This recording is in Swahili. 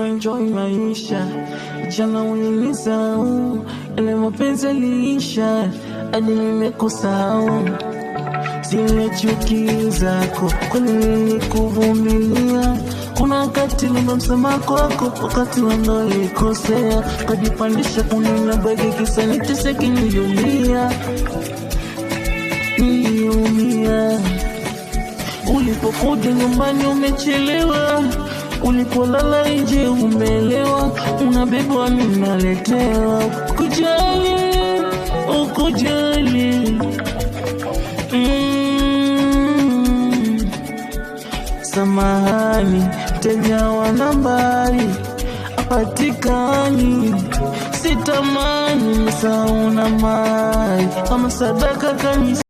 Enjoy maisha jana ulinisahau, ile mapenzi liisha hadi nimekusahau. Zile chuki zako kwani nilikuvumilia, kuna wakati nimemsema kwako, wakati wando nilikosea, kajipandisha kunina bagi kisa niteseke. Niliumia ulipokuja nyumbani umechelewa, ulipolala nje umelewa, unabebwa ninaletewa. Ukujali samahani, mteja wa nambari apatikani, sitamani msauna mai kama sadaka kanisa.